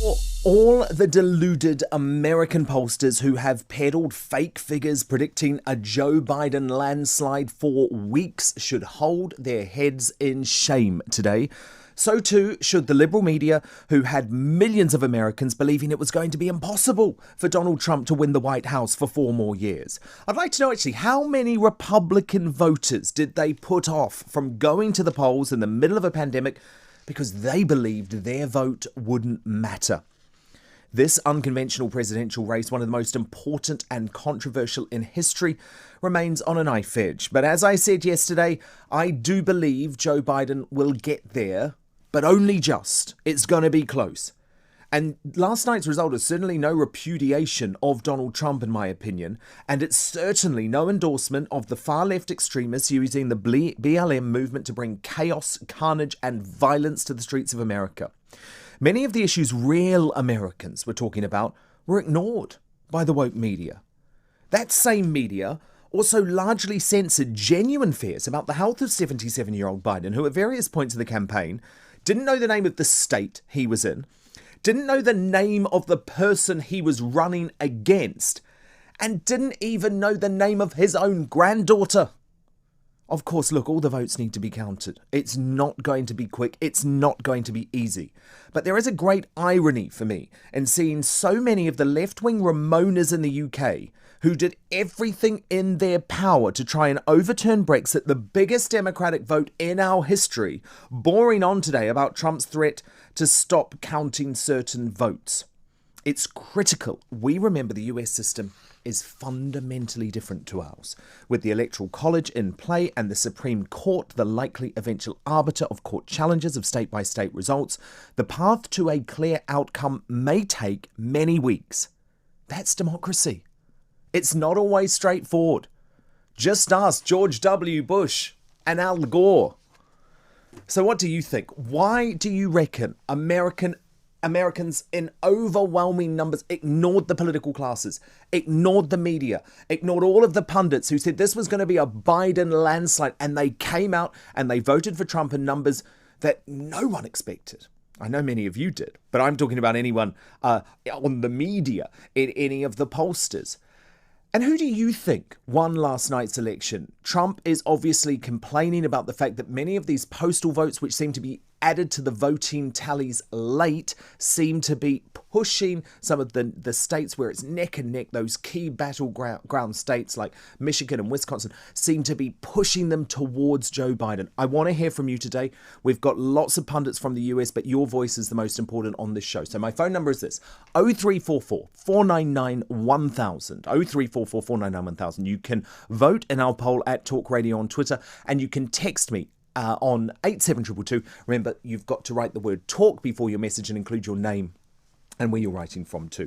For all the deluded American pollsters who have peddled fake figures predicting a Joe Biden landslide for weeks should hold their heads in shame today. So too should the liberal media who had millions of Americans believing it was going to be impossible for Donald Trump to win the White House for 4 more years. I'd like to know actually how many Republican voters did they put off from going to the polls in the middle of a pandemic because they believed their vote wouldn't matter. This unconventional presidential race, one of the most important and controversial in history, remains on a knife edge. But as I said yesterday, I do believe Joe Biden will get there, but only just. It's going to be close. And last night's result is certainly no repudiation of Donald Trump, in my opinion, and it's certainly no endorsement of the far-left extremists using the BLM movement to bring chaos, carnage, and violence to the streets of America. Many of the issues real Americans were talking about were ignored by the woke media. That same media also largely censored genuine fears about the health of 77-year-old Biden, who at various points of the campaign didn't know the name of the state he was in, didn't know the name of the person he was running against, and didn't even know the name of his own granddaughter. Of course, look, all the votes need to be counted. It's not going to be quick. It's not going to be easy. But there is a great irony for me in seeing so many of the left-wing Ramonas in the UK who did everything in their power to try and overturn Brexit, the biggest Democratic vote in our history, boring on today about Trump's threat to stop counting certain votes. It's critical we remember the US system is fundamentally different to ours, with the Electoral College in play and the Supreme Court the likely eventual arbiter of court challenges of state-by-state results. The path to a clear outcome may take many weeks. That's democracy. It's not always straightforward. Just ask George W. Bush and Al Gore. So what do you think? Why do you reckon Americans in overwhelming numbers ignored the political classes, ignored the media, ignored all of the pundits who said this was going to be a Biden landslide, and they came out and they voted for Trump in numbers that no one expected? I know many of you did, but I'm talking about anyone on the media, in any of the pollsters. And who do you think won last night's election? Trump is obviously complaining about the fact that many of these postal votes, which seem to be added to the voting tallies late, seem to be pushing some of the states where it's neck and neck, those key battleground states like Michigan and Wisconsin, seem to be pushing them towards Joe Biden. I want to hear from you today. We've got lots of pundits from the US, but your voice is the most important on this show. So my phone number is this, 0344 499 1000, 0344 499 1000. You can vote in our poll at Talk Radio on Twitter, and you can text me on 87222. Remember, you've got to write the word talk before your message and include your name and where you're writing from too.